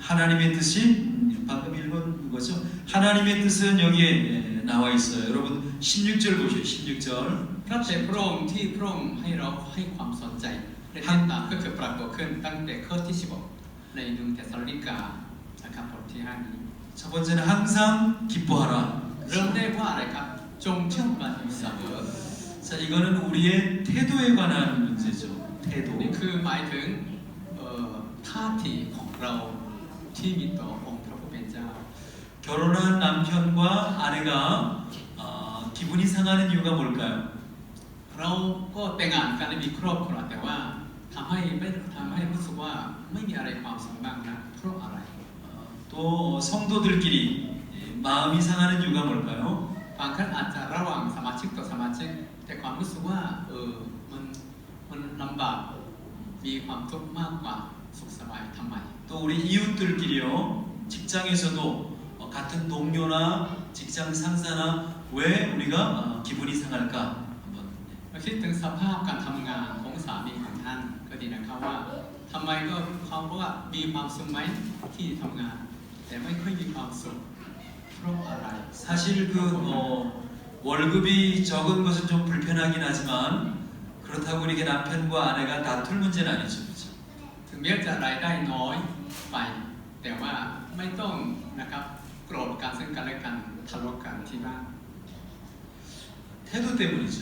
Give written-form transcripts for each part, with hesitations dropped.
하나님의 뜻이 방금 읽은 거죠. 하나님의 뜻은 여기에 나와 있어요. 여러분 16절 보세요. 16절. พระเจ้าพระองค์ที่พระองค์ให้เราให้ความสนใจและติดตามก็คือปรากฏขึ้นตั้งแต่ข้อที่16ใน1 เธสสาโลนิกานะครับบทที่5นี้ 첫 번째는 항상 기뻐하라. เริ่มได้ว่าอะไรครับจงชื่นบานอยู่เสมอ 자, 이거는 우리의 태도에 관한 문제죠. 태도. นี่คือหมายถึงท่าทีของเราที่มีต่อองค์พระผู้เป็นเจ้า 결혼한 남편과 아내가 기분이 상하는 이유가 뭘까요? เราก็แต่งงานกันและมีครอบครัวแต่ว่าทำให้รู้สึกว่าไม่มีอะไรความสุขมากนะเพราะอะไร 또 성도들끼리 마음이 상하는 이유가 뭘까요? บางครั้งอาจจะระหว่างสมาชิกต่อสมาชิกแต่ความรู้สึกว่ามันลำบากมีความทุกข์มากกว่าสุขสบายทำไม 또 우리 이웃들끼리요. 직장에서도 같은 동료나 직장 상사나 왜 우리가 기분이 상할까? 한번 เราคิดถึงสภาพการทำงานของสามีของท่านก็ดีนะครับว่าทำไมก็เขาบอกว่ามีความสุขไหมที่ทำงานแต่ไม่ค่อยมีความสุขเพราะอะไร 사실 그 월급이 적은 것은 좀 불편하긴 하지만 그렇다고 우리 남편과 아내가 다툴 문제는 아니죠. 그렇죠? ถึงแม้จะรายได้น้อยไปแต่ว่าไม่ต้องนะครับโกรธกันซึ่งกันและกันทะเลาะกันที่บ้าน 태도 때문이죠.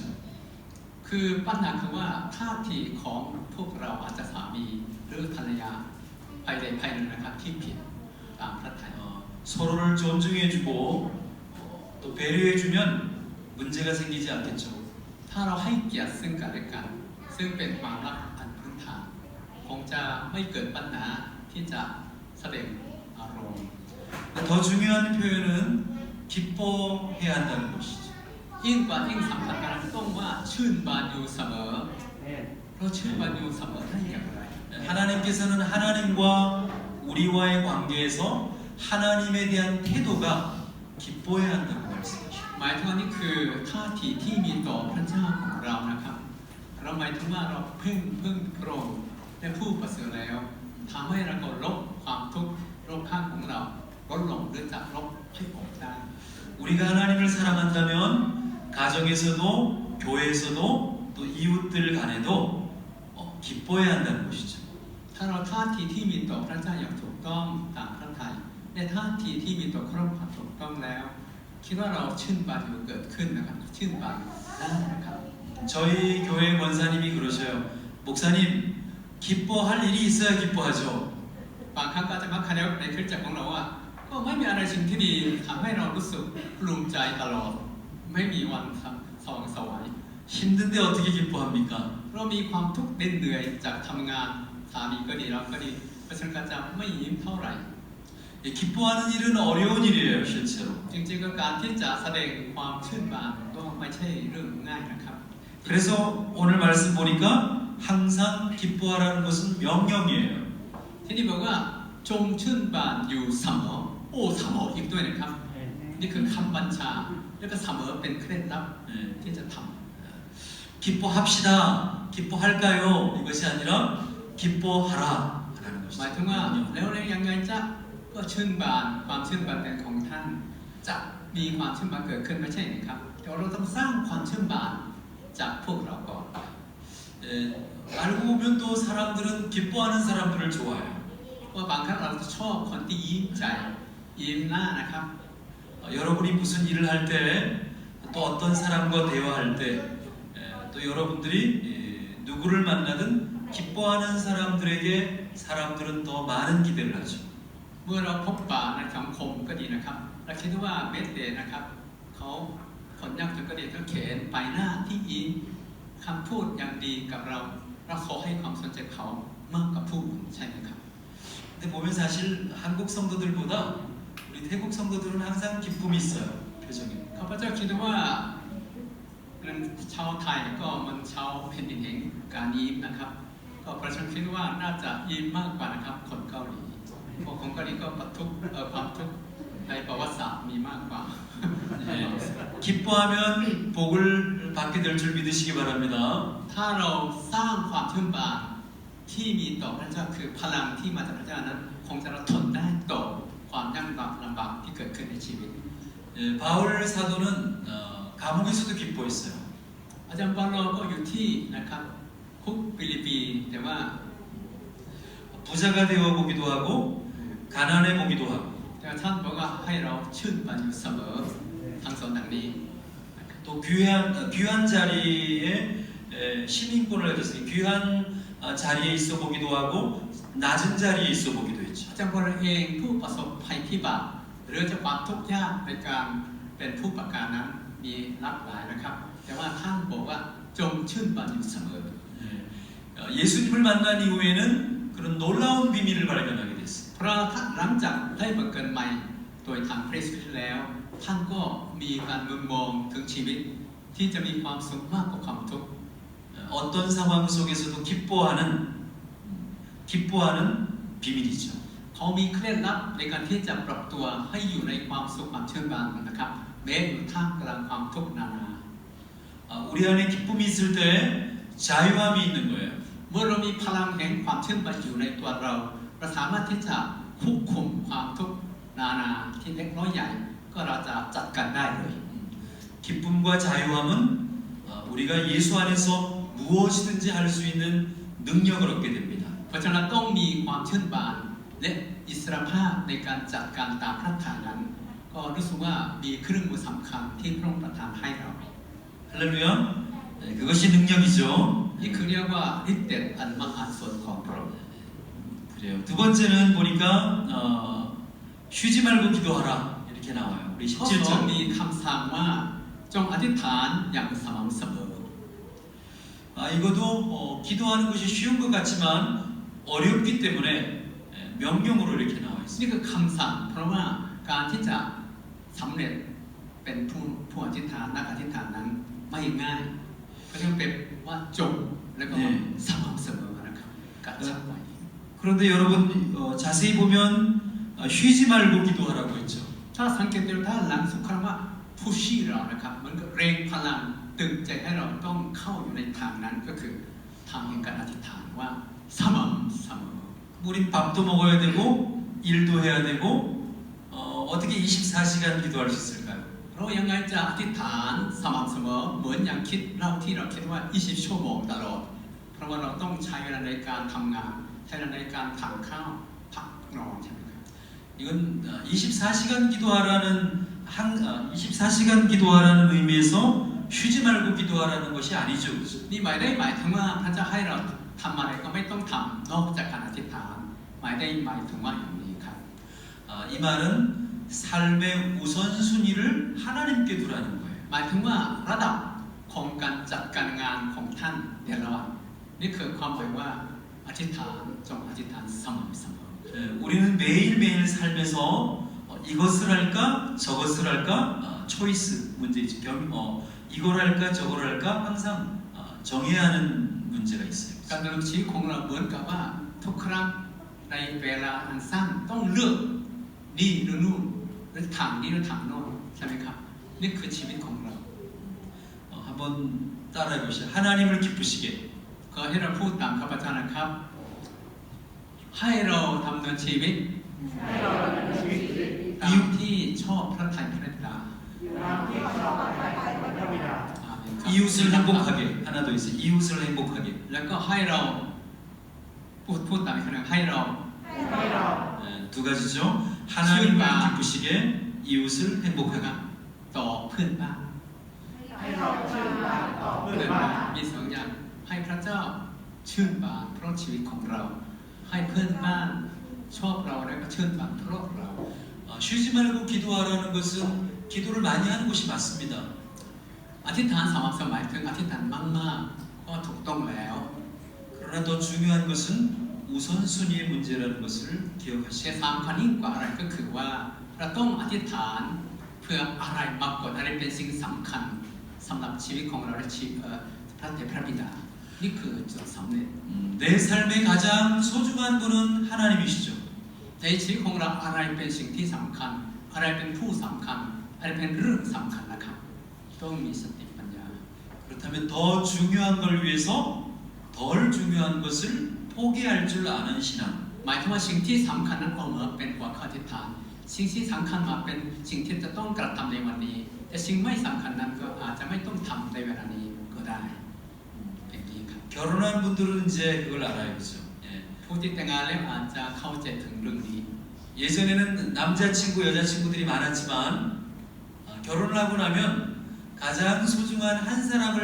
คือปัญหาคือว่าท่าทีของพวกเราอาจจะสามีหรือภรรยาภายใดภายหนึ่งนะครับที่ผิดตามพระทัย 서로를 존중해주고 또 배려해주면 문제가 생기지 않겠죠. ถ้าเราให้เกียรติซึ่งกันและกันซึ่งเป็นความรักอันพื้นฐานคงจะไม่เกิดปัญหาที่จะแสดงอารมณ์ 더 중요한 표현은 기뻐해야 한다는 것이죠. ยิ่งกว่ายิ่งสำคัญกันต้องว่าชื่นบานอยู่เสมอเพราะชื่นบานอยู่เสมอได้อย่างไร 하나님께서는 하나님과 우리와의 관계에서 하나님에 대한 태도가 기뻐해야 한다고 말씀하십니다. หมายถึงว่านี่คือท่าทีที่มีต่อพระเจ้าของเรานะครับเราหมายถึงว่าเราพึ่งพระองค์และผู้ประเสริฐแล้วทำให้เราก็ลบความทุกข์โรคข้างของเราลดลงหรือจะลบให้ออกได้ 우리가 하나님을 사랑한다면 가정에서도 교회에서도 또 이웃들 간에도 기뻐해야 한다는 것이죠. ถ้าเราท่าทีที่มีต่อพระเจ้าอย่างถูกต้องตามพระทัยและท่าทีที่มีต่อครอบครัวถูกต้องแล้วคิดว่าเราชื่นบานอยู่เกิดขึ้นนะครับชื่นบานได้นะครับ 저희 교회 권사님이 그러셔요. 목사님 기뻐할 일이 있어야 기뻐하죠. บางครั้งก็จะมาคณะในคริสตจักรของเราว่าก็ไม่มีอะไรสิ่งที่ดีทำให้เรารู้สึกปลื้มใจตลอดไม่มีวันสว่างไสว 힘든데 어떻게 기뻐합니까? เรามีความทุกข์เหนื่อยจากทำงานสามีก็ดีเราก็ดีเพราะฉะนั้นก็จะไม่ยิ้มเท่าไหร่ 기뻐하는 일은 어려운 일이에요, 실제로. จริงๆก็การที่จะแสดงความชื่นบานก็ไม่ใช่เรื่องง่ายนะครับ 그래서 오늘 말씀 보니까 항상 기뻐하라는 것은 명령이에요. ที่นี่บอกว่าจงชื่นบานอยู่เสมอโอ้เสมออีกด้วยนะครับนี่คือคำบัญชาแล้วก็เสมอเป็นเคล็ดลับที่จะทำ 기뻐합시다. 기뻐할까요? 이것이 아니라 기뻐하라라는 หมาย 것이죠. ถึงว่าแล้วยังไงจะก็ชื่นบานความชื่นบานเป็นของท่านจะมีความชื่นบานเกิดขึ้นไม่ใช่ไหมครับแต่เราต้องสร้างความชื่นบานจากพวกเราก่อน 알고 보면 또 사람들은 기뻐하는 사람들을 좋아해요. ว่าบางครั้งเราจะชอบคนที่ยิ้มใจยิ้มหน้านะครับ 여러분이 무슨 일을 할 때 또 어떤 사람과 대화할 때 또 여러분들이 누구를 만나든 기뻐하는 사람들에게 사람들은 더 많은 기대를 하죠. เมื่อเราพบปะในสังคมก็ดีนะครับเราคิดว่าเบสเดย์นะครับเขาคนยากจนก็ดีก็เขียนใบหน้าที่ยิ้มคำพูดอย่างดีกับเราขอให้ความสนใจเขามากกว่าผู้อื่นใช่ไหมครับ 근데 보면 사실 한국 성도들보다 우리 태국 성도들은 항상 기쁨이 있어요. 표정에. ข้าพเจ้าคิดว่าชาวไทยก็มันชาวแผ่นดินแห่งการยิ้มนะครับก็ประชาชนคิดว่าน่าจะยิ้มมากกว่านะครับคนเกาหลีเพราะคนเกาหลีก็ประทุกความทุกข์ในประวัติศาสตร์มีมากกว่า 기뻐하면 복을 받게 될 줄 믿으시기 바랍니다. ถ้าเราสร้างความชื่นบาน ที่มีต่อพระเจ้าคือพลังที่มาจากพระเจ้านั้นคงจะทนได้ต่อความยากลำบากที่เกิดขึ้นในชีวิต 예, 바울 사도는 감옥에서도 기뻐했어요. อาจารย์เปาโลก็อยู่ที่นะครับคุกฟิลิปปีแต่ว่า 부자가 되어 보기도 하고 가난해 보기도 하고 แต่ท่านบอกว่าให้เราชื่นบานอยู่เสมอทั้งสองดังนี้ 또 귀한 자리에 시민권을 가졌으니 귀한 자리에 있어 보기도 하고 낮은 자리에 있어 보기도 했죠. อาจารย์เปาโลเองผู้ประสบภัยพิบัติหรือจะความทุกข์ยากในการเป็นผู้ประกาศนั้นมีหลากหลายนะครับ แต่ว่าท่านบอกว่าจงชื่นบานอยู่เสมอ 예수님을 만난 이후에는 그런 놀라운 비밀을 발견하게 됐어요. เพราะท่านหลังจากได้บังเกิดใหม่โดยทางพระเยซูคริสต์แล้วท่านก็มีการมุมมองถึงชีวิตที่จะมีความสุขมากกว่าความทุกข์ 어떤 상황 속에서도 기뻐하는 비밀이죠. เขามีเคล็ดลับในการที่จะปรับตัวให้อยู่ในความสุขความชื่นบานนะครับแม้อยู่ท่ามกลางความทุกข์นานา 우리 안에 기쁨이 있을 때 자유함이 있는 거예요. เมื่อเรามีพลังแห่งความชื่นบานอยู่ในตัวเราเราสามารถที่จะควบคุมความทุกข์นานาที่เล็กน้อยใหญ่ก็เราจะจัดการได้เลย 기쁨과 자유함은 우리가 예수 안에서 무엇이든지 할 수 있는 능력을 얻게 됩니다. เพราะฉะนั้นต้องมีความชื่นบานและอิสรภาพในการจัดการตามพระทัยนั้น ก็รู้สึกว่ามีเครื่องมือสำคัญที่พระองค์ประทานให้เรา 할렐루야. 네, 그것이 능력이죠. นี่คือเรียกว่าฤทธิ์เดชอันมหาศาลของพระองค์ 그래요. 두 번째는 보니까 쉬지 말고 기도하라 이렇게 나와요. 우리 ข้อสอง 17절. มีคำสั่งว่าจงอธิษฐานอย่างสม่ำเสมอ 이것도 기도하는 것이 쉬운 것 같지만 어렵기 때문에 명령으로 이렇게 나와 นี่ 있습니다. คือคำสั่งเพราะว่าการที่จะสำเร็จเป็นผู้อธิษฐานนักอธิษฐานนั้นไม่ง่ายก็ต้องเป็นว่าจงแล้วก็สม่ำเสมอนะครับการชักไว้ 그런데 여러분 자세히 보면 쉬지 말고 기도하라고 했죠. ถ้าสังเกตดูด้านหลังสุดคำว่าผู้ชี้เรานะครับเหมือนกับเร่งพลังตึงใจให้เราต้องเข้าอยู่ในทางนั้นก็คือทางแห่งการอธิษฐานว่าสม่ำเสมอ 우린 밥도 먹어야 되고 일도 해야 되고 어떻게 24시간 기도할 수 있을까요? เรายังไงจะอธิษฐานสม่ำเสมอเหมือนอย่างคิดเราที่เราคิดว่า 20 ชั่วโมงตลอด เพราะว่าเราต้องใช้เวลาในการทำงานใช้เวลาในการทานข้าวพักนอนใช่ไหมครับ 이건 24시간 기도하라는 24시간 기도하라는 의미에서 쉬지 말고 기도하라는 것이 아니죠. นี่หมายถึงว่าพระเจ้าให้เราทำอะไรก็ไม่ต้องทำนอกจากการอธิษฐานหมายถึงว่าอย่างนี้ครับ 이 말은 삶의 우선순위를 하나님께 두라는 거예요. หมายถึงว่าระดับของการจัดการงานของท่านเดี๋ยวระนี่คือความหมายว่าอธิษฐานจงอธิษฐานสม่ำเสมอ 우리는 매일매일 삶에서 이것을 할까 저것을 할까 초이스 문제이지 이걸 할까 저걸 할까 항상 정해야 하는 문제가 있어요. การดำเนินชีวิตของเราเหมือนกับว่าทุกครั้งในเวลาอันสั้นต้องเลือกนี่หรือนู่นหรือทางนี้หรือทางโน้นใช่ไหมครับนี่คือชีวิตของเรา 한번 따라해 보시죠. 하나님을 기쁘시게 ก็ให้เราพูดตามข้าพเจ้านะครับ ให้เราทำเนินชีวิตตามที่ชอบพระทัยพระบิดา 이웃을 행복하게 하나 더 있어요. 이웃을 행복하게 แล้วก็ให้เราพูดตามอีกครั้งให้เรา 두 가지죠. 하나님을 기쁘시게 이웃을 행복하게 ต่อเพื่อนบ้านเพื่อนบ้านมีสองอย่างให้พระเจ้าชื่นบานเพราะชีวิตของเรา ให้เพื่อนบ้านชอบเราและก็ชื่นบานเพราะเรา 쉬지 말고 기도하라는 것은 기도를 많이 하는 것이 맞습니다. อธิษฐานสม่ำเสมอถึงอธิษฐานมากๆก็ถูกต้องแล้ว 그러나 더 중요한 것은 우선순위의 문제라는 것을 แต่ 기억하시고 สำคัญยิ่งกว่าอะไรก็คือว่าเราต้องอธิษฐานเพื่ออะไรมากกว่าอะไรเป็นสิ่งสำคัญสำหรับชีวิตของเราและชีวิตพระเดชพระบิดานี่คือจุดสำเร็จ 내 삶의 가장 소중한 분은 하나님이시죠. ในชีวิตของเราอะไรเป็นสิ่งที่สำคัญ อะไรเป็นผู้สำคัญ อะไรเป็นเรื่องสำคัญนะครับต้องมีสติปัญญา 그렇다면 더 중요한 걸 위해서 덜 중요한 것을 포기할 줄 아는 신앙. หมายถึงว่าสิ่งที่สำคัญนั้นเอามาเป็นหัวข้อทิศทางสิ่งที่สำคัญมาเป็นสิ่งที่จะต้องกระทำในวันนี้แต่สิ่งไม่สำคัญนั้นก็อาจจะไม่ต้องทำในเวลานี้ก็ได้เป็นดีครับ 결혼한 분들은 이제 그걸 알아요, 그죠? 예. ผู้ที่แต่งงานแล้วอาจจะเข้าใจถึงเรื่องนี้ 예전에는 남자친구, 여자친구들이 많았지만 결혼을 하고 나면 가장 소중한 한 사람을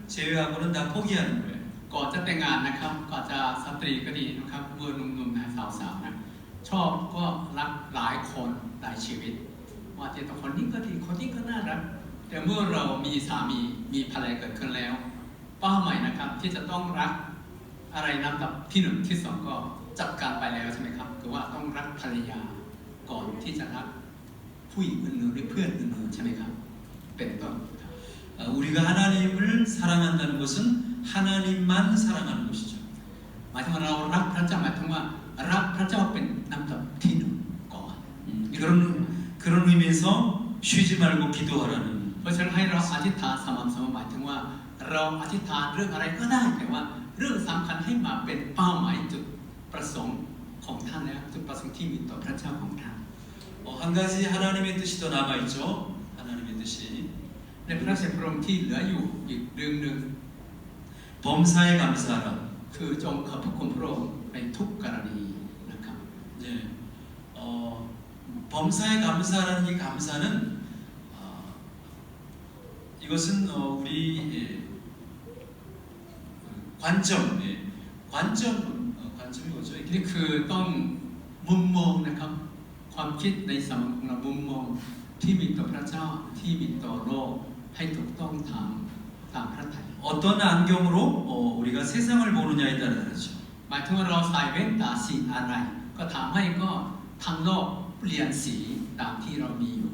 제외하고는 다 포기하는 거예요. ก่อนจะแต่งงานนะครับก่อนจะสตรีก็ดีนะครับเมื่อหนุ่มๆนะสาวๆนะชอบก็รักหลายคนหลายชีวิตว่าแต่คนนี้ก็ดีคนนี้ก็น่ารักแต่เมื่อเรามีสามีมีภรรยาเกิดขึ้นแล้วเป้าหมายนะครับที่จะต้องรักอะไรนะกับที่หนึ่งที่สองก็จัดการไปแล้วใช่ไหมครับคือว่าต้องรักภรรยาก่อนที่จะรักผู้หญิงอื่นๆหรือเพื่อนอื่นๆใช่ไหมครับเป็นต้นครับ 우리가 하나님을 사랑한다는 것은 하나님만 사랑하는 것이죠. หมายถึงว่าเรารักพระเจ้าหมายถึงว่ารักพระเจ้าเป็นลำดับที่หนึ่งก่อน 그런 의미에서 쉬지 말고 기도하라는. เพราะฉะนั้นให้เราอธิษฐานสม่ำเสมอหมายถึงว่าเราอธิษฐานเรื่องอะไรก็ได้แต่ว่าเรื่องสำคัญให้มาเป็นเป้าหมายจุดประสงค์ของท่านนะจุดประสงค์ที่มีต่อพระเจ้าของท่าน 한 가지 하나님의 뜻이 더 남아 있죠. 하나님의 뜻이 ในพระราชพระองค์ที่เหลืออยู่อีกเรื่องหนึ่ง 범사에 감사하라. คือจงขอบพระคุณพระองค์ในทุกกรณีนะครับ 네, 범사에 감사하라는 이 감사는 이것은 우리 관점, 관점이 뭐죠? นี่คือต้องมุมมองนะครับความคิดในสมองของเรามุมมองที่มีต่อพระเจ้าที่มีต่อโลกให้ถูกต้องตามพระทัย 어떤 안경으로 우리가 세상을 보느냐에 따라 다르죠. หมายถึงว่าเราใส่แว่นตาสีอะไร ก็ทำให้ก็ทั้งโลกเปลี่ยนสีตามที่เรามีอยู่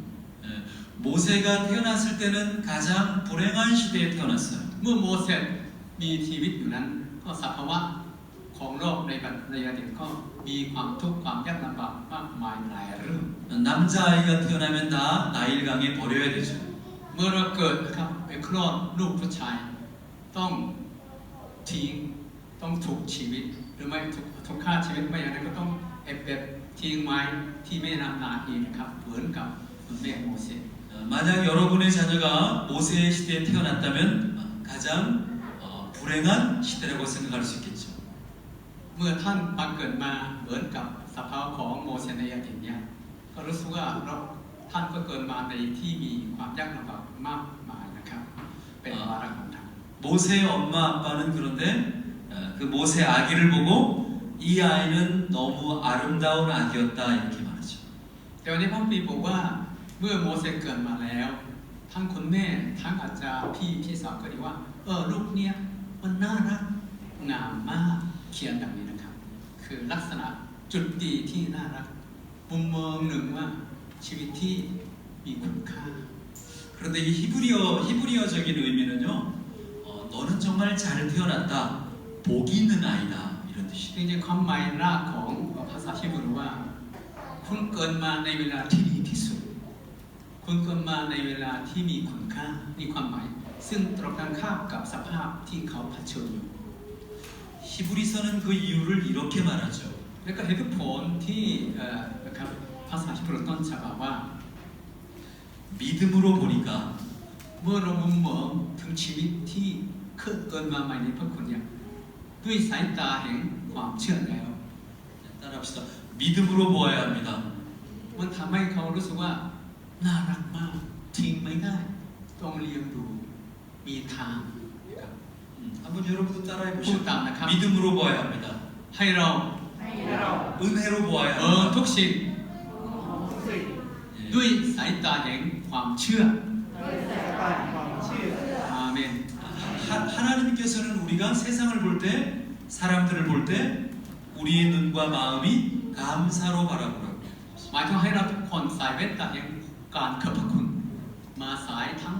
모세가 태어났을 때는 가장 불행한 시대에 태어났어요. เมื่อโมเสสมีชีวิตอยู่นั้นก็สภาวะของโลกในอดีตก็มีความทุกข์ความยากลำบากมากมายหลายเรื่อง 남자아이가 태어나면 다 나일강에 버려야 되죠. เมื่อเราเกิดนะครับไปคลอดลูกผู้ชายต้องทิ้งต้องถูกชีวิตหรือไม่ถูกฆ่าชีวิตไม่อย่างนั้นก็ต้องแบบทิ้งไว้ที่แม่น้ำนาอีนะครับเหมือนกับคุณแม่โมเสส 만약 여러분의 자녀가 모세의 시대에 태어났다면 가장 불행한 시대라고 생각할 수 있겠죠. เมื่อท่านมาเกิดมาเหมือนกับสภาวะของโมเสสในอดีตเนี่ยก็รู้สึกว่าท่านก็เกิดมาในที่มีความยากลำบากมากมายนะครับเป็นวาระของท่าน 모세의 엄마 아빠는 그런데 그 모세 아기를 보고 이 아이는 너무 아름다운 아기였다 이렇게 말하죠. แต่วันนี้พระปีบอกว่าเมื่อโมเสสเกิดมาแล้วทั้งคุณแม่ทั้งอาจารย์พี่สาวก็ดีว่าลูกเนี่ยมันน่ารักงามมากเขียนแบบนี้นะครับคือลักษณะจุดดีที่น่ารักมุมมองหนึ่งว่าชีวิตที่มีคุณค่า 그런데 이 히브리어적인 의미는요, 너는 정말 잘 태어났다, 복이 있는 아이다 이런 จ 뜻이에요. ริงๆความหมายรากของภาษาฮิบรูว่าคุณเกิดมาในเวลาที่ดีที่สุดคุณเกิดมาในเวลาที่มีคุณค่ามีความหมายซึ่งตรงกันข้ามกับสภาพที่เขาเผชิญอยู่ 히브리서는 그 이유를 이렇게 말하죠. แล้วก็เหตุผลที่นะครับภาษาฮิบรูต้นฉบับว่า 믿음으로 보니까 เมื่อเรามุมมองถึงชีวิตที่เกิดมาใหม่ในพระคุณเนี่ยด้วยสายตาแห่งความเชื่อแล้ว 따라합시다. 믿음으로 보아야 합니다. มันทำให้เขารู้สึกว่าน่ารักมากทิ้งไม่ได้ต้องเลี้ยงดูมีทางนะครับ 한번 여러분도 따라해 พูด 보시죠. ตามนะครับ 믿음으로 보아야 합니다. ให้เรา 은혜로 보아야 ทุ 합니다. กสิ่ง 예. ด้วยสายตาแห่งความเชื่ออาเมน 하나님께서는 우리가 세상을 볼 때, 사람들을 볼 때 우리의 눈과 마음이 감사로 바라보라고. หมายถึงให้เราทุกคนสายเวทตาแห่งการขอบพระคุณมาสายทั้ง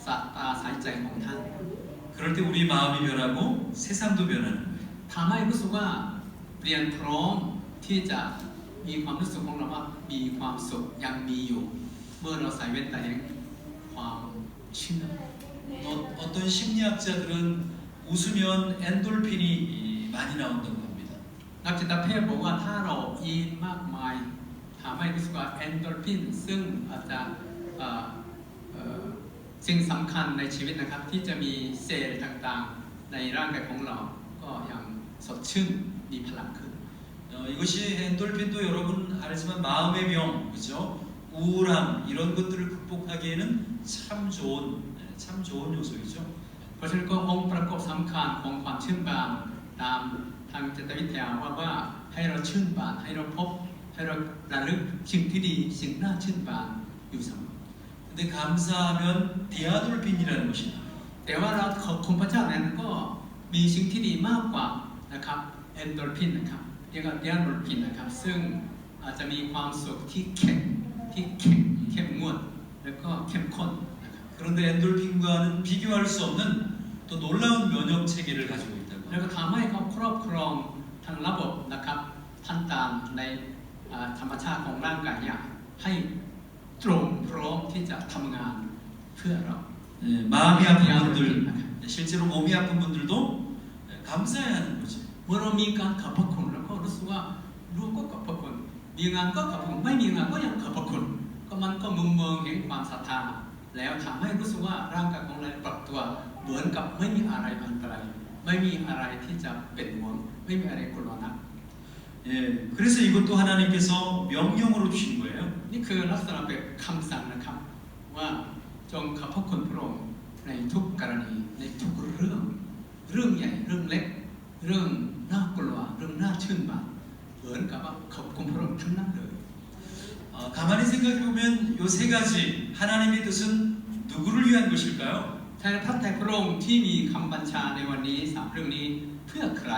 สายตาสายใจของท่าน 그럴 때 우리 마음이 변하고 세상도 변하는 거예요. ทำให้รู้สึกว่าเปลี่ยนพร้อมที่จะมีความรู้สึกของเราว่ามีความสุขยังมีอยู่ เมื่อเราใส่เวทตาแห่งความเชื่อ 어떤 심리학자들은 웃으면 엔돌핀이 많이 나온다고 합니다. นักจิตแพทย์บอกว่าถ้าเรายิ้มมากมายทำให้รู้สึกว่าเอนโดรฟินซึ่งอาจจะเอ่อเอ่อสิ่งสำคัญในชีวิตนะครับที่จะมีเซลล์ต่างๆในร่างกายของเราก็ยังสดชื่นมีพลังขึ้น 이것이 엔돌핀도 여러분 알지만 마음의 병, 그죠? 우울함 이런 것들을 극복하기에는 참 좋은 요소이죠. เพราะฉะนั้นก็องค์ประกอบสำคัญของความชื่นบานตามทางจิตวิทยาว่าให้เราชื่นบานให้เราพบให้เราระลึกสิ่งที่ดีสิ่งน่าชื่นบานอยู่เสมอ 근데 감사하면 디아돌핀이라는 것이 나와요. แต่ว่าเราขอบคุณพระเจ้านั้นก็มีสิ่งที่ดีมากกว่านะครับเอนโดรฟินนะครับเรียกว่าเดียโดรฟินนะครับซึ่งอาจจะมีความสุขที่เข้มงวดแล้วก็เข้มข้นนะครับ 그런데 엔돌핀과는 비교할 수 없는 또 놀라운 면역 체계를 가지고 있다고 แล้ว 합니다. ก็ทำให้เขาครอบครองทางระบบนะครับทันตามในธรรมชาติของร่างกายเนี่ยให้ตรงพร้อมที่จะทำงานเพื่อเรา 네, 마음이 아픈 분들, 실제로 몸이 아픈 분들도 감사해야 하는 거죠. เมื่อเรามีการขอบพระคุณแล้วก็รู้สึกว่ารู้ก็ขอบพระคุณมีงานก็ขอบพระคุณไม่มีงานก็ยังขอบพระคุณก็มันก็มุมมองเห็นความศรัทธาแล้วทำให้รู้สึกว่าร่างกายของเราปรับตัวเหมือนกับไม่มีอะไรอันตรายไม่มีอะไรที่จะเป็นห่วงไม่มีอะไรกลัวนะ 예, 그래서 이것도 하나님께서 명령으로 주신 거예요. นี่คือลักษณะแบบคำสั่งนะครับว่าจงขอบพระคุณพระองค์ในทุกกรณีในทุกเรื่องใหญ่เรื่องเล็กเรื่องน่ากลัวเรื่องน่าชื่นบานเหมือนกับว่าขอบคุณพระองค์ทั้งนั้นเลย 가만히 생각해 보면 이 세 가지 하나님의 뜻은 누구를 위한 것일까요? แทนพระทัยพระองค์ที่มีคำบัญชาในวันนี้สามเรื่องนี้เพื่อใคร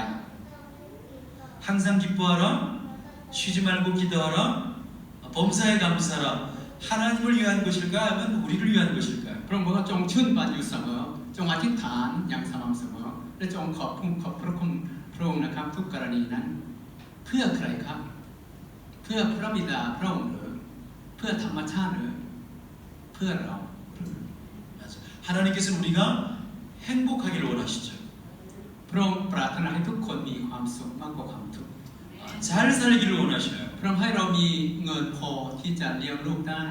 항상 기뻐하라, 쉬지 말고 기도하라, 범사에 감사하라. 하나님을 위한 것일까? 아니면 우리를 위한 것일까요? พระองค์บอกว่าจงชื่นบานอยู่เสมอจงอธิษฐานอย่างสม่ำเสมอและจงขอบพระคุณพระองค์นะครับทุกกรณีนั้นเพื่อใครครับเพื่อพระบิดาพระองค์หรือเพื่อธรรมชาติหรือเพื่อเรา 맞아. 하나님께서는 우리가 행복하기를 원하시죠. พระองค์ปรารถนาให้ทุกคนมีความสุขมากกว่าความทุกข์ 잘 살기를 원하셔요. พระองค์ให้เรามีเงินพอที่จะเลี้ยงลูกได้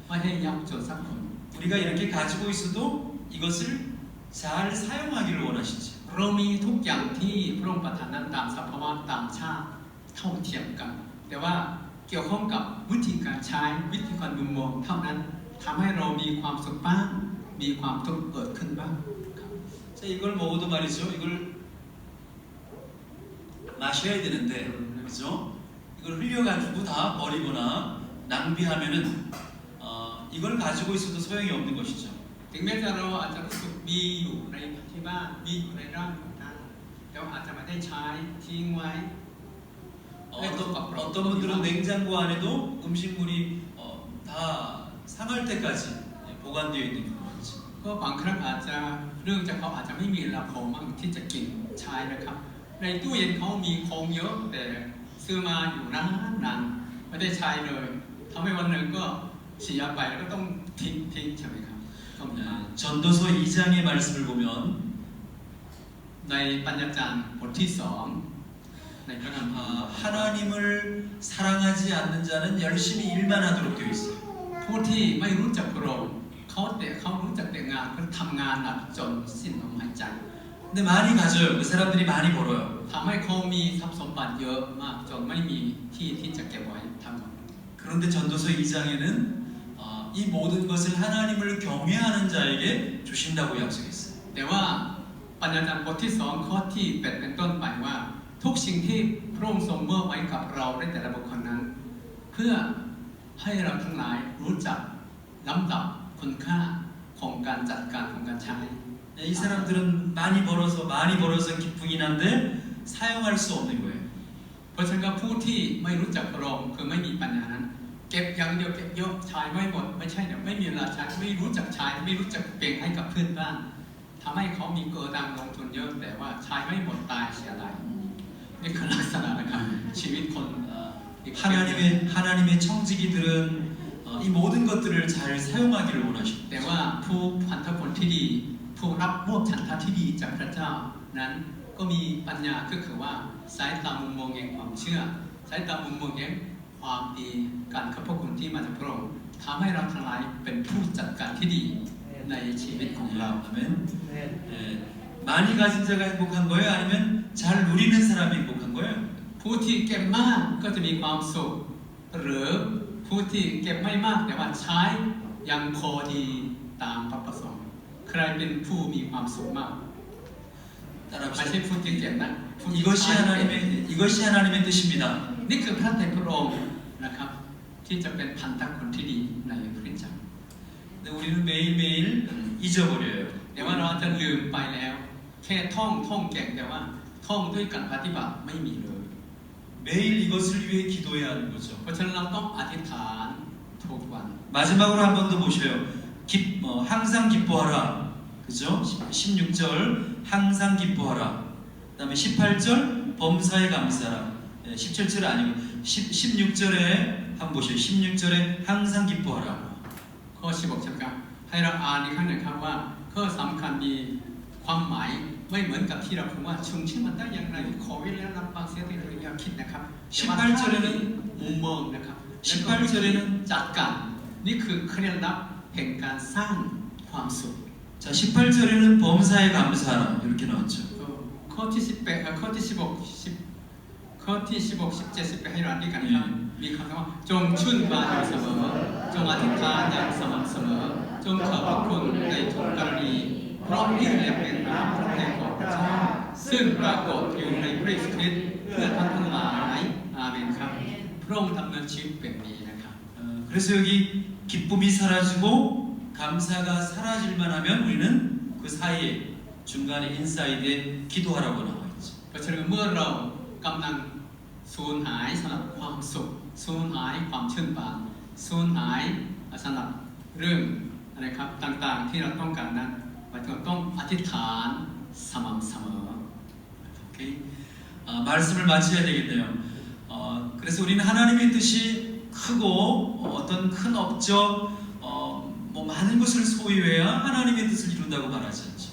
ไม่ให้ยากจนสักคน 우리가 이렇게 가지고 있어도 이것을 잘 사용하기를 원하시지. เรามีทุกอย่างที่พระองค์ประทานนั้นตามสภาวะตามชาติเท่าเทียมกัน แต่ว่าเกี่ยวข้องกับวิธีการใช้วิธีการมุมมองเท่านั้นทำให้เรามีความสุขบ้างมีความทุกข์เกิดขึ้นบ้าง 자, 이걸 먹어도 말이죠. 이걸 마셔야 되는데, 그죠? 이걸 흘려가지고 다 버리거나 낭비하면은 이걸 가지고 있어도 소용이 없는 것이죠. ถึงแม้จะเราอาจจะรู้สึกมีอยู่ในที่บ้านมีอยู่ในร่างของท่านแต่ว่าอาจจะไม่ได้ใช้ทิ้งไว้ 어떤 분들은 냉장고 안에도 음식물이 다 상할 때까지 보관되어 있는 경우가 있죠. ก็บางครั้งอาจจะเรื่องจากเขาอาจจะไม่มีราคามั่งที่จะกินใช้นะครับในตู้เย็นเขามีของเยอะแต่ซื้อมาอยู่นานไม่ได้ใช้เลยทำให้วันหนึ่งก็เสียไปแล้วก็ต้องทิ้งใช่ไหมครับ 전도서 2장의 말씀을 보면 ในปัญญาจารย์บทที่2ในพระคัมภีร์ 하나님을 사랑하지 않는 자는 열심히 일만 하도록 되어 있어요. ผู้ที่ไม่รู้จักพระองค์เขารู้จักแต่งานเขาทำงานหนักจนสิ้นลมหายใจ 근데 많이 가져요. 그 사람들이 많이 벌어요. ทำให้เขามีทรัพย์สมบัติเยอะมากจนไม่มีที่จะเก็บไว้ทั้งหมด 그런데 전도서 2장에는 이 모든 것을 하나님을 경외하는 자에게 주신다고 약속했어요. แต่ว่าปัญญาจารย์บทที่2ข้อที่8เป็นต้นไปว่าทุกสิ่งที่พระองค์ทรงมอบไว้กับเราในแต่ละบุคคลนั้น เพื่อให้เราทั้งหลายรู้จักลำดับคุณค่าของการจัดการของการใช้ 이 사람들은 많이 벌어서 기쁘긴 한데 사용할 수 없는 거예요. เพราะฉะนั้นก็ผู้ที่ไม่รู้จักพระองค์คือไม่มีปัญญานั้นเก็บอย่างเดียวเก็บเยอะใช้ไม่หมดไม่ใช่เนี่ยไม่มีเวลาใช้ไม่รู้จักใช้ไม่รู้จักแบ่งให้กับเพื่อนบ้านทำให้เขามีเกิดดังลงทุนเยอะแต่ว่าใช้ไม่หมดตายเสียดายนี่คือลักษณะนะครับชีวิตคน 하나님의 청지기들은 이 모든 것들을 잘 사용하기를 원하십니다. แต่ว่าผู้พันธผลที่ดีผู้รับมอบฉันทะที่ดีจากพระเจ้า นั้นก็มีปัญญาก็คือว่าสายตามุมมองแห่งความเชื่อสายตามุมมองแห่งความดีการขอบพระคุณที่มาจากพระองค์ทำให้เราทั้งหลายเป็นผู้จัดการที่ดีในชีวิตของเรา 아멘. 예, 많이 가진 자가 행복한 거예요? 아니면 잘 누리는 사람이 행복한 거예요? ผู้ที่เก็บมากก็จะมีความสุขหรือผู้ที่เก็บไม่มากแต่ว่าใช้ยังพอดีตามพระประสงค์ใครเป็นผู้มีความสุขมากไม่ใช่ 따라합시다. ผู้ที่เก็บนะผู้ที่ใช้ 이것이 하나님의 뜻입니다. นี่คือพระทัยพระองค์นะครับที่จะเป็นพันธะคนที่ดีในคริสตจักร 근데 우리는 매일매일 잊어버려요. แต่ว่าเราจะลืมไปแล้ว แค่ท่องเก่งแต่ว่าท่องด้วยการปฏิบัติไม่มีเลย 매일 이것을 위해 기도해야 하는 거죠. เพราะฉะนั้นเราต้องอธิษฐานทุกวัน 마지막으로 한 번 더 보셔요. 항상 기뻐하라. 그죠? 16절 항상 기뻐하라. 그다음에 18절 범사에 감사하라. 17절 아니고 16절에 한번 보셔요. 16절에 항상 기뻐하라. ข้อ16ใช่ไหมครับให้เราอ่านอีกครั้งหนึ่งครับว่าข้อสำคัญมีความหมายไม่เหมือนกับที่เราพูดว่าชุมชื่อมันได้อย่างไรขอเวลารับฟังเสียทีเราอยากคิดนะครับมุมมองนะครับ 18절에는 จัดการนี่คือเคล็ดลับแห่งการสร้างความสุข 자 18절에는 범사에 감사하라 이렇게 나왔죠. ข้อที่18ข้อที่16ข้อที่16 17 18ให้เราอ่านด้วยกันครับมีคำว่าจงชื่นบานอยู่เสมอจงอธิษฐานอย่างสม่ำเสมอจงขอบพระคุณในทุกกรณีเพราะนี่แหละเป็นน้ำพระทัยของพระเจ้าซึ่งปรากฏอยู่ในพระเยซูคริสต์เพื่อท่านทั้งหลายอาเมนครับพระองค์ดำเนินชีวิตแบบนี้นะครับ 그래서 여기 기쁨이 사라지고 감사가 사라질만 하면 우리는 그 사이에 중간에 인사이드에 기도하라고 나와 있죠. เพราะฉะนั้นเมื่อเรากำลังสูญหายสำหรับความสุขสูญหายความชื่นบานสูญหายสำหรับเรื่องอะไรครับต่างๆที่เราต้องการนั้นเราต้องอธิษฐานสม่ำเสมอ 오케이. 말씀을 마쳐야 되겠네요. 그래서 우리는 하나님의 뜻이 크고 어떤 큰 업적 뭐 많은 것을 소유해야 하나님의 뜻을 이룬다고 말하지 않죠.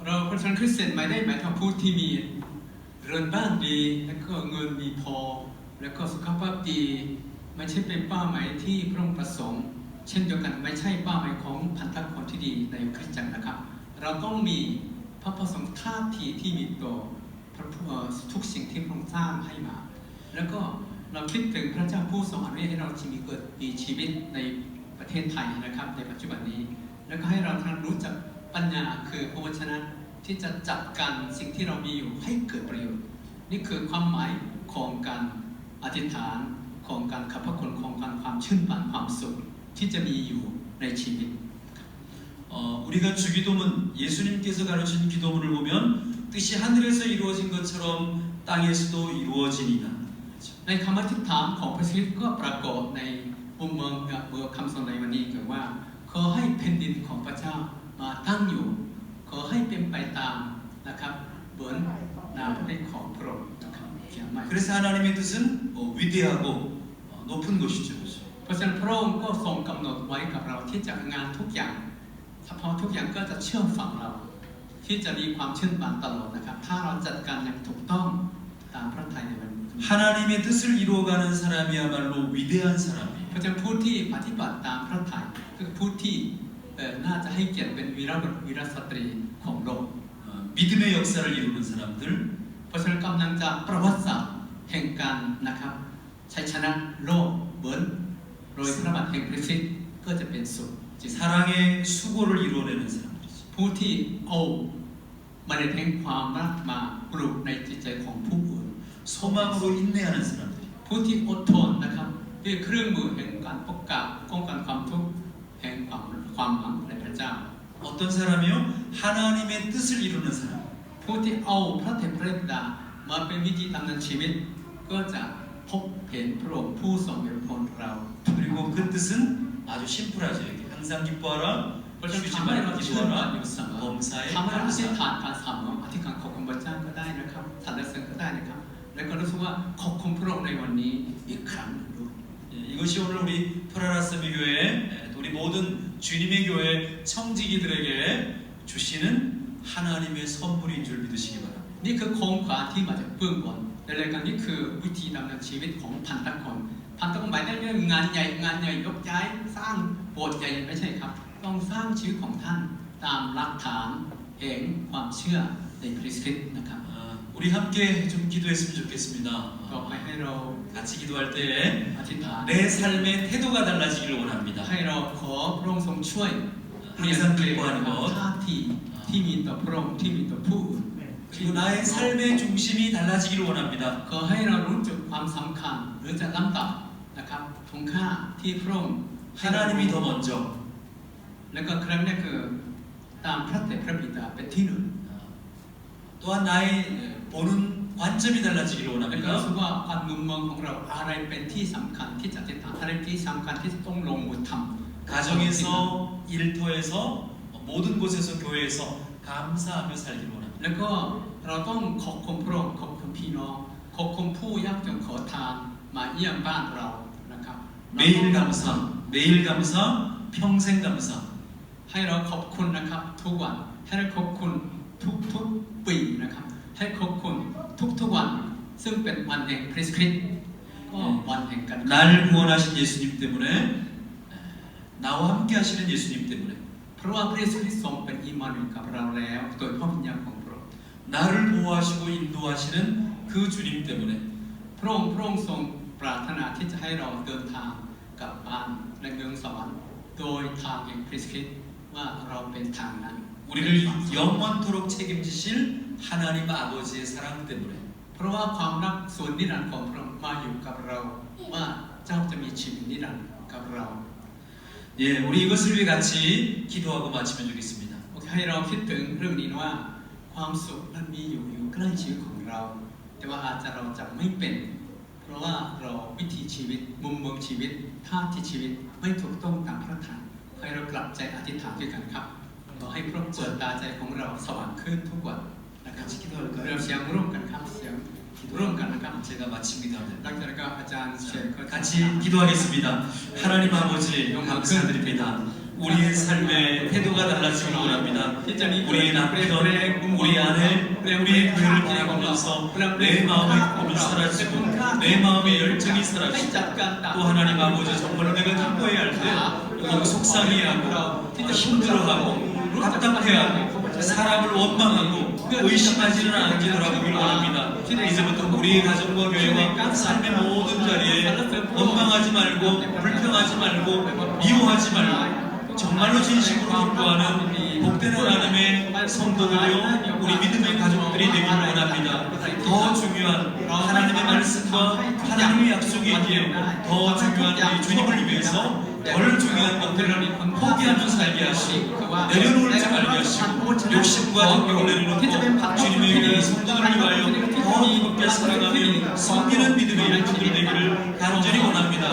เราเพราะฉะนั้นคริสเตียนหมายได้หมายถึงผู้ที่มีเรือนบ้านดีและก็เงินมีพอและก็สุขภาพดีไม่ใช่เป็นเป้าหมายที่พระองค์ประสงค์เช่นเดียวกันไม่ใช่เป้าหมายของพันธะคนที่ดีในคริสตจักรนะครับเราต้องมีพระประสงค์ท่าทีที่มีต่อทุกสิ่งที่พระองค์สร้างให้มาแล้วก็เราคิดถึงพระเจ้าผู้ทรงอนุญาตให้เรามีชีวิตในประเทศไทยนะครับในปัจจุบันนี้แล้วก็ให้เราทั้งรู้จักปัญญาคือพระวจนะที่จะจัดการสิ่งที่เรามีอยู่ให้เกิดประโยชน์นี่คือความหมายของการอธิษฐานของการขอบพระคุณของการความชื่นบานความสุขที่จะมีอยู่ในชีวิต 우리가 주기도문 예수님께서 가르친 기도문을 보면 뜻이 하늘에서 이루어진 것처럼 땅에서도 이루어지니라. ในคำอธิษฐานของพระคริสต์ก็ปรากฏในมุมเมืองคำสอนในวันนี้คือว่าขอให้แผ่นดินของพระเจ้ามาตั้งอยู่ขอให้เป็นไปตามนะครับเหมือนนามพระทัยของพระองค์นะครับเขียนมา 그래서 하나님의 뜻은 위대하고 높은 것이죠. เพราะฉะนั้นพระองค์ก็ทรงกำหนดไว้กับเราที่จะงานทุกอย่างเฉพาะทุกอย่างก็จะเชื่อฟังเราที่จะมีความชื่นบานตลอดนะครับถ้าเราจัดการอย่างถูกต้องตามพระทัยในวันนี้ 하나님의 뜻을 이루어가는 사람이야말로 위대한 사람이에요. เพราะฉะนั้นผู้ที่ปฏิบัติตามพระทัยคือผู้ที่น่าจะให้เกียรติเป็นวีรสตรีของโลก 믿음의 역사를 이루는 사람들 เพราะฉะนั้นกำลังจะประวัติศาสตร์แห่งการนะครับชัยชนะโลกเหมือนโดยพระบาทแห่งพระคริสต์ก็จะเป็นสุข 사랑의 수고를 이루어내는 사람들이죠. ผู้ที่เอาเมล็ดแห่งความรักมาปลูกในจิตใจของผู้อื่น 소망으로 인내하는 사람들. ผู้ที่อดทนนะครับด้วยเครื่องมือแห่งการป้องกันความทุกข์แห่งความหวังในพระเจ้า 어떤 사람이요? 하나님의 뜻을 이루는 사람. ผู้ที่เอาพระเถรพระบิดามาเป็นวิธีดำเนินชีวิตก็จะพบเห็นพระองค์ผู้ทรงมีพระคุณเรา 그리고 그 뜻은 아주 심플하죠. 여기. 항상 기뻐하라. เพราะฉะนั้น 쉬지 ทำให้เรา 말고 เชื่อมั่น 기도하라. อยู่เสมอ 범사에 ทำให้เราอธิษ 감사하라. ฐานการสามอธิษฐานขอบคุณพระเจ้าก็ได้นะครับสรรเสริญก็ได้นะครับแล้วก็รู้สึกว่าขอบคุณพระองค์ในวันนี้อีกครั้งหนึ่งด้วย 이것이 오늘 우리 프라라스미 교회 우리 모든 주님의 교회 청지기들에게 주시는 하나님의 선물인 줄 믿으시기 바랍니다. นี่คือโครงขวาที่มาจากเบื้องบนในรายการนี้คือวิธีดำเนินชีวิตของพันธกรพันธกรหมายถึงเรื่องงานใหญ่ยกย้ายสร้างโบสถ์ใหญ่ไม่ใช่ครับต้องสร้างชีวิตของท่านตามหลักฐานแห่งความเชื่อในคริสต์นะครับ 우리 함께 좀 기도했으면 좋겠습니다. ต่อไปให้เรา 같이 기도할 때 อธิษฐาน 내 삶의 태도가 달라지기를 원합니다. ให้เราขอพระองค์ทรงช่วย 항상 기뻐하는 것 ท่าทีที่มีต่อพระองค์ที่มีต่อผู้อื่น 그리고 나의 삶의 중심이 달라지기를 원합니다. ขอให้เรารู้จุดความสำคัญหรือจะลำดับนะครับทงค่าที่พระองค์ 하나님이 더 먼저 แล้วก็ครั้งนี้คือตามพระเดชพระบิดาเป็นที่หนึ่ง 또한 나의 보는 관점이 달라지기를 แล้วก็รู้ 원합니다. สึกว่าความมุมมองของเราอะไรเป็นที่สำคัญที่จะติดตามอะไรที่สำคัญที่จะต้องลงมือทำ 가정에서 일터에서 모든 곳에서 교회에서 감사하며 살기를 원합니다. แล้วก็เราต้องขอบคุณพระองค์ขอบคุณพี่น้องขอบคุณผู้ยากจนขอทานมาเยี่ยมบ้านเรานะครับ 매일 감사, 매일 감사, 평생 감사. ให้เราขอบคุณนะครับทุกวันให้เราขอบคุณทุกปีนะครับให้ขอบคุณทุกวันซึ่งเป็นวันแห่งคริสต์ก็วันแห่งการ 날 구원하신 예수님 때문에 나와 함께 하시는 예수님 때문에 เพราะว่าพระเยซูคริสต์ทรงเป็นอิมมานูเอลกับเราแล้วโดยพระวิญญาณของพระองค์ 나를 보호하시고 인도하시는 그 주님 때문에 พระองค์ทรงปรารถนาที่จะให้เราเดินทางกลับบ้านในเมืองสวรรค์โดยทางแห่งคริสต์ว่าเราเป็นทางนั้น 우리를 영원토록 책임지실 하나님 아버지의 사랑 때문에 เพราะว่าความรักส่วนนิรันดร์ของพระองค์มาอยู่กับเราว่าเจ้าจะมีชีวิตนิรันดร์กับเรา 예, 우리 이것을 위해 같이 기도하고 마치면 좋겠습니다. โอเคให้เราคิดถึงเรื่องนี้ว่าความสุขนั้นมีอยู่ใกล้ชีวิตของเรา แต่ว่าอาจจะเราจะไม่เป็น เพราะว่าเราวิถีชีวิตมุมมองชีวิตท่าทีชีวิตไม่ถูกต้องตามพระทัยให้เรากลับใจอธิษฐานด้วยกันครับขอให้พระองค์เปิดตาใจของเราสว่างขึ้นทุกวันนะครับ 같이 기도할까요? เราเสียงร่วมกันครับเสียงร่วมกันนะครับ 제가 마침 기도합니다. หลังจากนั้นอาจารย์เสียงก็ 같이 기도하겠습니다. 하나님 아버지 감사드립니다. 우리의 삶의 태도가 달라지기를 원합니다. 우리의 남편, 우리 아내, 우리의 교회를 바라보면서 내 마음의 꿈이 사라지고 내 마음의 열정이 사라지고 또 하나님 아버지 정말 내가 기뻐해야 할 때 너무 속상해하고 힘들어하고 답답해하고 사람을 원망하고 의심하지는 않게 돌아보기를 원합니다. 이제부터 우리의 가정과 교회와 삶의 모든 자리에 원망하지 말고 불평하지 말고 미워하지 말고 정말로 진심으로 기뻐하는 복된 하나님의 성도들이요 우리 믿음의 가족들이 되기를 원합니다. 더 중요한 하나님의 말씀과 하나님의 약속이 있기에 더 중요한 우리 주님을 위해서 덜 중요한 것들을 포기하며 살게 하시고 내려놓지 말게 하시고 욕심과 정욕을 내려놓고 주님의 위한 성도들을 위하여 더 뜨겁게 살아가며 섬기는 믿음의 일꾼들 되기를 간절히 원합니다.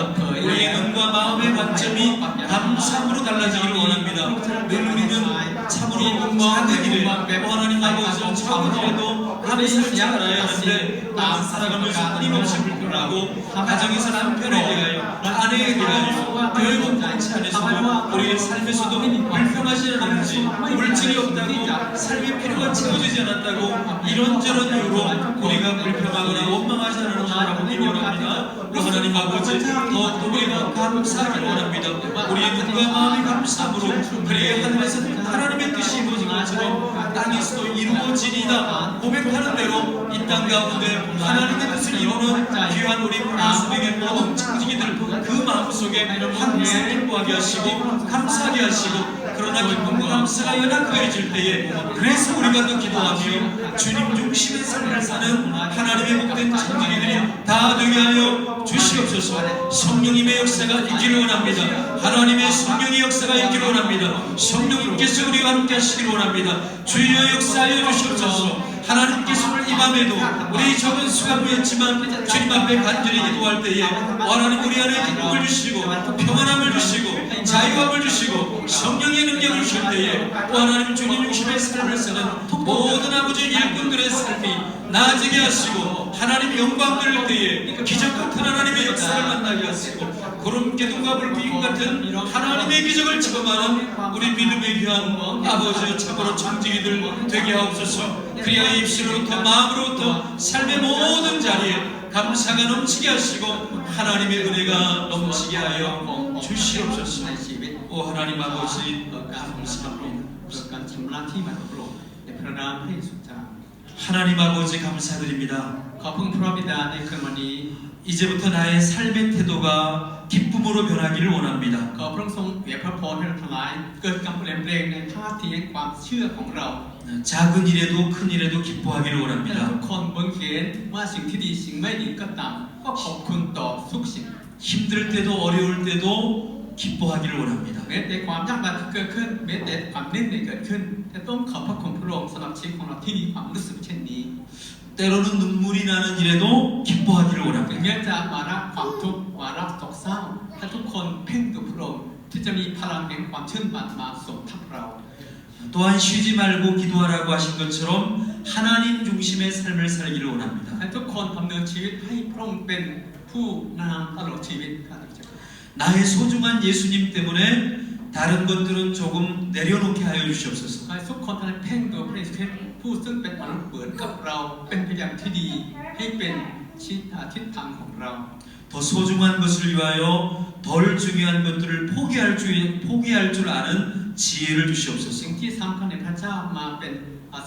우리의 눈과 마음의 관점이 감사함으로 달라지기를 원합니다. 늘 우리는 참으로 작은 일에 하나님 아버지와 작은 일에도 감사하지 말아야 하는데 나는 살아가면서 끊임없이 불평하고 가정에서 남편에 대하여 아내에 대하여 교회 공동체 안에서도 우리의 삶에서도 불평하지 않았는지 물질이 없다고 삶의 필요가 채워지지 않았다고 이런저런 이유로 우리가 불평하거나 원망하지 않는 나라고 원합니다. 우리 하나님 아버지 더욱더 우리가 감사하기를 원합니다. 우리의 눈과 마음의 감사함으로 그래야 하늘에서 하나님의 뜻이 이루어진 것처럼 땅에서도 이루어지리다 고백하는 대로 이 땅 가운데 하나님의 뜻을 이루는 귀한 우리 말씀에게 모든 청지기들 그 마음속에 항상 기뻐하게 하시고 감사하게 하시고 그러나 기쁨과 감사가 연합해질 때에 그래서 우리가 더 기도하며 주님 중심의 삶을 사는 하나님의 복된 청지기들이 다 되게 하여 주시옵소서. 성령님의 역사가 있기를 원합니다. 하나님의 성령의 역사가 있기를 원합니다. 성령님께서 우리와 함께 하시기를 원합니다. 주여 역사하여 주시옵소서. 하나님께서 오늘 이 밤에도 우리 적은 수가 모였지만 주님 앞에 간절히 기도할 때에 하나님 우리 안에 기쁨을 주시고 평안함을 주시고 자유함을 주시고 성령의 능력을 주실 때에 또 하나님 주님 중심의 삶을 사는 모든 아버지 일꾼들의 삶이 나아지게 하시고 하나님 영광 드릴 때에 기적 같은 하나님의 역사를 만나게 하시고 구름 기둥과 불빛 같은 하나님의 기적을 체험하는 우리 믿음의 귀한 아버지의 참으로 청지기들 되게 하옵소서. 그리하여 입술로부터 마음으로부터 삶의 모든 자리에 감사가 넘치게 하시고 하나님의 은혜가 넘치게 하여 주시옵소서. 오 하나님 아버지 감사합니다. เกิดการชำระที่มันโปร่งในพระนามพระเยซูเจ้า 하나님 아버지 감사드립니다. ขอพึ่งพระบิดาในคืนวันนี้ 이제부터 나의 삶의 태도가 기쁨으로 변하기를 원합니다. ขอพระองค์ทรงเปรียบพระพรให้เราทั้งหลายเกิดการเปลี่ยนแปลงในท่าทีแห่งความเชื่อของเรา 작은 일에도 큰 일에도 기뻐하기를 ให้ทุ 원합니다. กคนเบิ่งเห็นว่าสิ่งที่ดีสิ่งไม่ดีก็ตามก็ขอบคุณต่อทุกสิ่ง 힘들 때도 어려울 때도 기뻐하기를 원합니다. แม้แต่ความยากลำบากที่เกิดขึ้นแม้แต่ความเหน็ดเหนื่อยเกิดขึ้นแต่ต้องขอบพระคุณพระองค์สำหรับชีวิตของเราที่มีความรู้สึกเช่นนี้ 때로는 눈물이 나는 일에도 기뻐하기를 ถึง 원합니다. แม้จะวาระความทุกข์วาระโศกเศร้าถ้าทุกคนเพ่งดูพระองค์ที่จะมีพลังแห่งความชื่นบานมาสมทับเรา 또한 쉬지 말고 기도하라고 하신 것처럼 하나님 중심의 삶을 살기를 원합니다. ให้ทุกคนดำเนินชีวิตให้พระองค์เป็นผู้นำตลอดชีวิตข้าพเจ้า 나의 소중한 예수님 때문에 다른 것들은 조금 내려놓게 하여 주시옵소서. ให้ทุกคนทั้งเพ่งดูพระเยซูคริสต์ผู้ซึ่งเป็นมนุษย์เหมือนกับเราเป็นพยานที่ดีให้เป็นทิศทางของเรา 더 소중한 것을 위하여 덜 중요한 것들을 포기할 줄 아는 지혜를 สิ่ง 주시옵소서. ที่สำคัญในพระเจ้ามาเป็น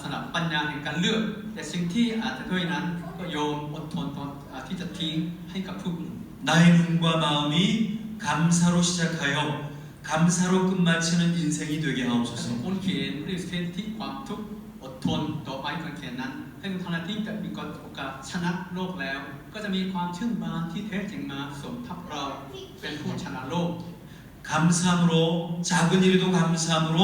สำหรับปัญญาแห่งการเลือกแต่สิ่งที่อาจจะด้วยนั้นก็โยมอดทนต่อที่จะทิ้งให้กับผู้อื่น 나의 눈과 마음이 감사로 시작하여 감사로 끝마치는 인생이 되게 แต่ 하옵소서. คนเขียนพระเยซูคริสต์ที่ความทุกข์อดทนต่อไปการเขียนนั้นให้ทุกท่านที่จะมีโอกาสชนะโลกแล้ว ก็จะมีความชื่นบานที่แท้จริงมาสมทับเราเป็นผู้ชนะโลก 감사함으로 작은 일에도 감사함으로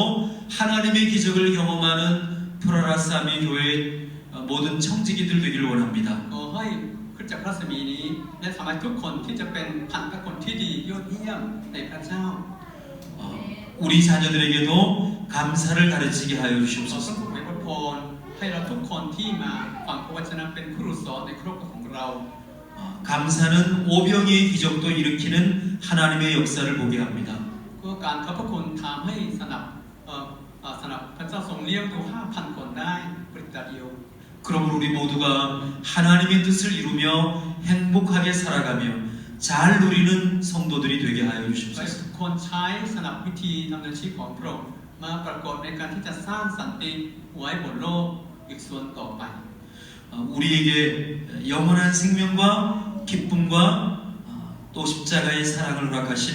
하나님의 기적을 경험하는 프라라사미 교회 모든 청지기들 되기를 원합니다. ขอให้คริสตจักรพระสมีนี้และสามารถทุกคนที่จะเป็นพันธคนที่ดียอดเยี่ยมในพระเจ้า 우리 자녀들에게도 감사를 가르치게 하여 ขอพระ 주시옵소서. ผู้เป็นพระพรให้เราทุกคนที่มาฟังพระวจนะเป็นผู้รู้สอนในครอบครัวของเรา 감사는 오병이의 기적도 일으키는 하나님의 역사를 보게 합니다. ก็การขอบพระคุณทำให้สนับพระเจ้าทรงเลี้ยงดู 5,000 คนได้ปริตาเดียว 그러므로 우리 모두가 하나님의 뜻을 이루며 행복하게 살아가며 잘 누리는 성도들이 되게 하여 ให้ 주시옵소서. ทุกคนใช้สนับวิธีดำเนินชีวิตของพระองค์มาปรากฏในการที่จะสร้างสันติไว้บนโลกอีกส่วนต่อไป 우리에게 영원한 생명과 기쁨과 또 십자가의 사랑을 허락하신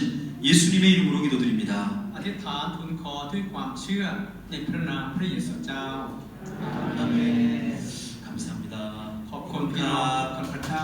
예수님의 이름으로 기도드립니다. อธิษฐานทูลขอด้วยความเชื่อในพระนามพระเยซูเจ้า 아멘. 감사합니다. ขอบคุณพี่น้องขอบคุณพระเจ้า